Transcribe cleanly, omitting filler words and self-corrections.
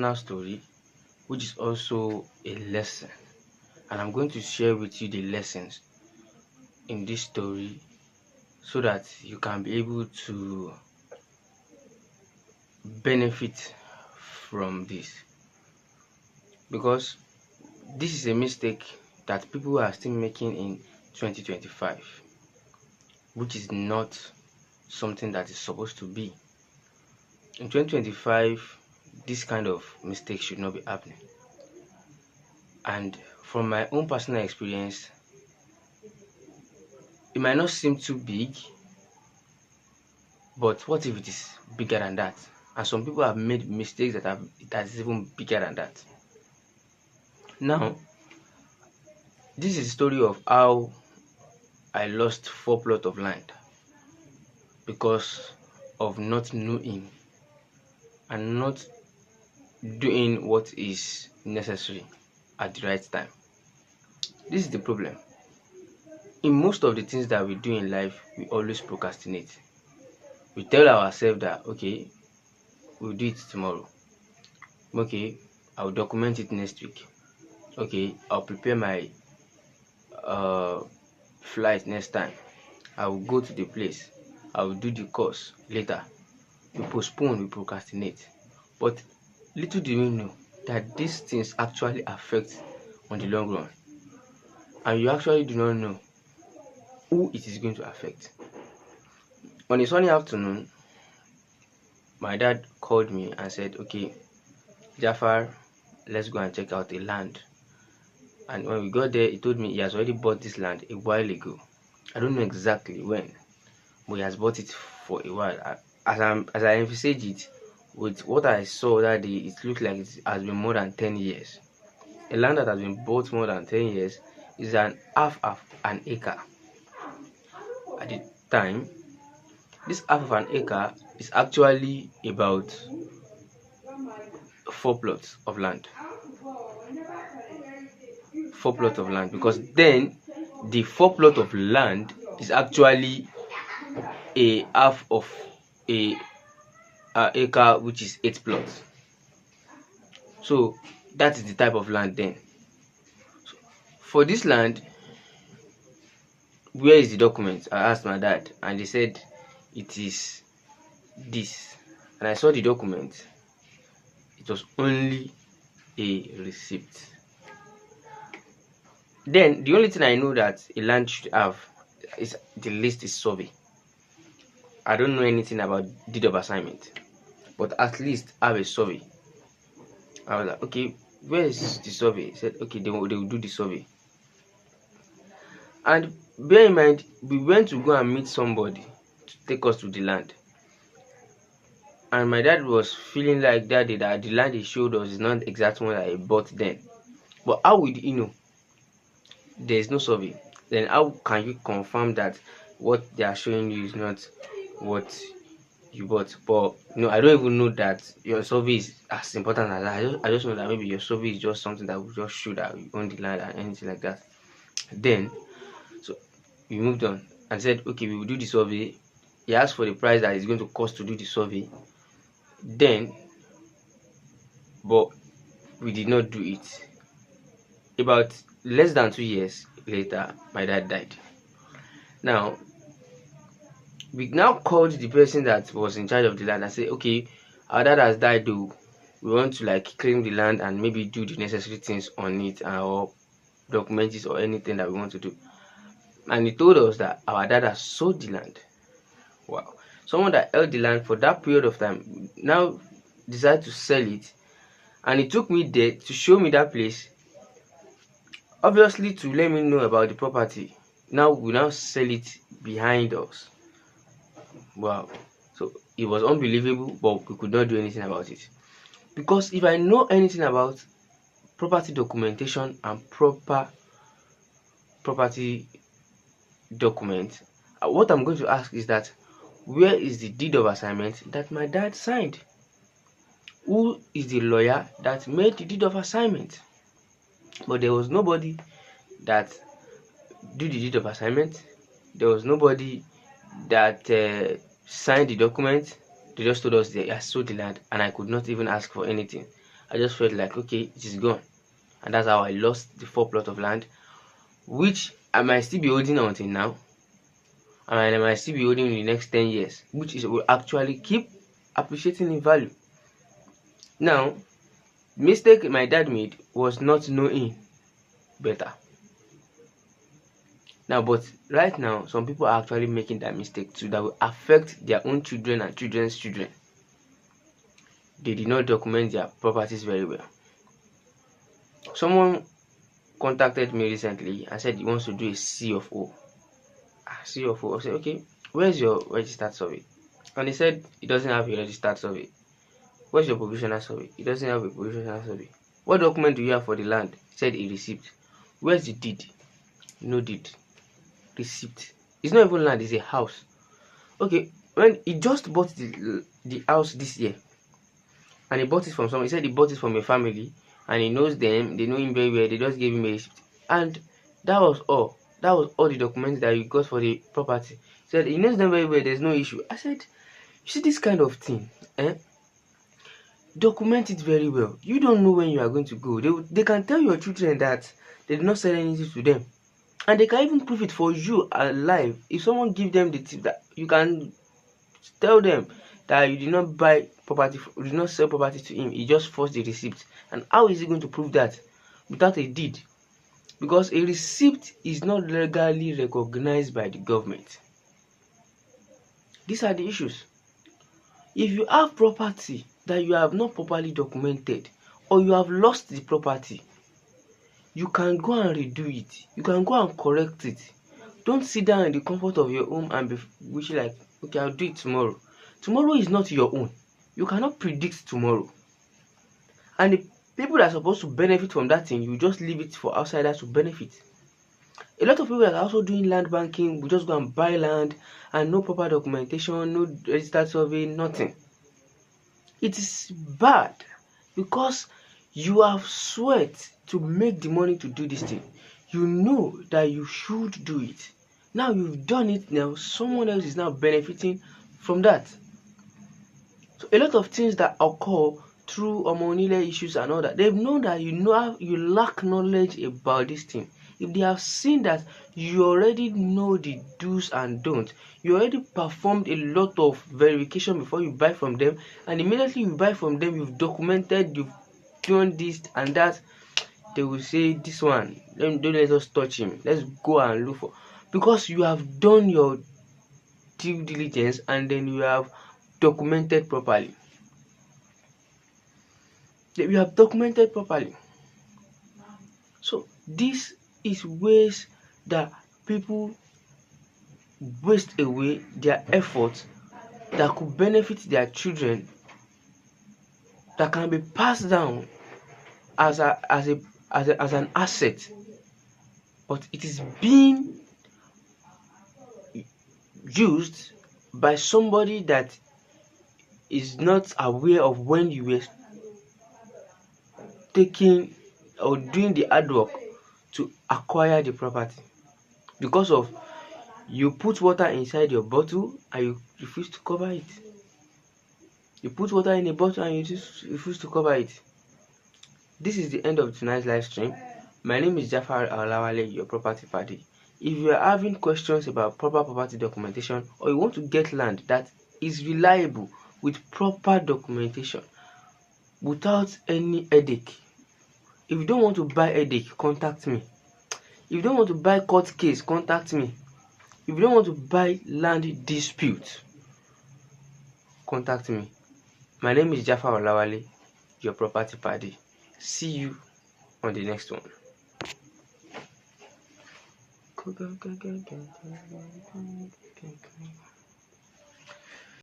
personal story, which is also a lesson, and I'm going to share with you the lessons in this story so that you can be able to benefit from this, because this is a mistake that people are still making in 2025, which is not something that is supposed to be. In 2025, this kind of mistake should not be happening. And from my own personal experience, it might not seem too big, but what if it is bigger than that? And some people have made mistakes that is even bigger than that. Now, this is the story of how I lost 4 plots of land because of not knowing and not doing what is necessary at the right time. This is the problem. In most of the things that we do in life, we always procrastinate. We tell ourselves that, okay, we'll do it tomorrow. Okay, I'll document it next week. Okay, I'll prepare my flight next time. I will go to the place. I will do the course later. We postpone, we procrastinate. But little do we know that these things actually affect on the long run. And you actually do not know who it is going to affect. On a sunny afternoon, my dad called me and said, okay, Jafar, let's go and check out a land. And when we got there, he told me he has already bought this land a while ago. I don't know exactly when, but he has bought it for a while. As I envisage it, with what I saw that day, it looked like it has been more than 10 years. A land that has been bought more than 10 years is an half of an acre. At the time, this half of an acre is actually about 4 plots of land. 4 plots of land, because then the 4 plot of land is actually a half of a acre, which is 8 plots. So that is the type of land then. So, for this land, where is the document? I asked my dad, and they said it is this. And I saw the document. It was only a receipt. Then the only thing I know that a land should have is the list is survey. I don't know anything about deed of assignment, but at least have a survey. I was like, okay, where is the survey? He said, okay, they will do the survey. And bear in mind, we went to go and meet somebody to take us to the land. And my dad was feeling like that the land he showed us is not exactly what I bought then. But how would he know? There is no survey. Then how can you confirm that what they are showing you is not what you bought? But I don't even know that your survey is as important as that. I just know that maybe your survey is just something that will just show that you own the land and anything like that. Then, so we moved on and said, okay, we will do the survey. He asked for the price that it's going to cost to do the survey. Then, but we did not do it. About less than 2 years later, my dad died. Now, we now called the person that was in charge of the land and said, okay, our dad has died though. We want to claim the land and maybe do the necessary things on it or document it or anything that we want to do. And he told us that our dad has sold the land. Wow. Someone that held the land for that period of time now decided to sell it. And he took me there to show me that place. Obviously to let me know about the property. Now we now sell it behind us. Wow. So it was unbelievable, but we could not do anything about it. Because if I know anything about property documentation and proper property document, what I'm going to ask is that where is the deed of assignment that my dad signed? Who is the lawyer that made the deed of assignment? But there was nobody that did the deed of assignment. There was nobody that signed the document. They just told us they had sold the land, and I could not even ask for anything. I just felt like, okay, it is gone. And that's how I lost the 4 plot of land, which I might still be holding until now, and I might still be holding in the next 10 years, which is will actually keep appreciating in value. Now, mistake my dad made was not knowing better. Now, but right now, some people are actually making that mistake too, that will affect their own children and children's children. They did not document their properties very well. Someone contacted me recently and said he wants to do a C of O. C of O. I said, okay, where's your registered survey? And he said he doesn't have a registered survey. Where's your provisional survey? He doesn't have a provisional survey. What document do you have for the land? He said a receipt. Where's the deed? No deed. Receipt. It's not even land, it's a house. Okay, when he just bought the house this year, and he bought it from someone, he said he bought it from a family, and he knows them, they know him very well, they just gave him a receipt. And that was all. That was all the documents that he got for the property. He said he knows them very well, there's no issue. I said, you see this kind of thing, document it very well. You don't know when you are going to go. They can tell your children that they did not sell anything to them, and they can even prove it for you alive. If someone give them the tip, that you can tell them that you did not buy property, you did not sell property to him, he just forged the receipt. And how is he going to prove that without a deed? Because a receipt is not legally recognized by the government. These are the issues. If you have property that you have not properly documented, or you have lost the property, you can go and redo it. You can go and correct it. Don't sit down in the comfort of your home and be wishing like, okay, I'll do it tomorrow. Tomorrow is not your own. You cannot predict tomorrow. And the people that are supposed to benefit from that thing, you just leave it for outsiders to benefit. A lot of people that are also doing land banking will just go and buy land and no proper documentation, no registered survey, nothing. It is bad because you have sweat to make the money to do this thing. You know that you should do it. Now you've done it, now someone else is now benefiting from that. So a lot of things that occur through hormonal issues and all that, they've known that you lack knowledge about this thing. If they have seen that you already know the do's and don'ts, you already performed a lot of verification before you buy from them, and immediately you buy from them, you've documented, you've done this and that, they will say, this one, don't let us touch him, let's go and look for, because you have done your due diligence and then you have documented properly. You have documented properly. So this is ways that people waste away their efforts that could benefit their children, that can be passed down as an asset, but it is being used by somebody that is not aware of when you were taking or doing the hard work to acquire the property, because of you put water inside your bottle and you refuse to cover it. You put water in a bottle and you just refuse to cover it. This is the end of tonight's live stream. My name is Jafar Alawale, your property Padi. If you are having questions about proper property documentation, or you want to get land that is reliable with proper documentation without any headache, if you don't want to buy headache, contact me. If you don't want to buy court case, contact me. If you don't want to buy land dispute, contact me. My name is Jafar Olawale, your property Padi. See you on the next one.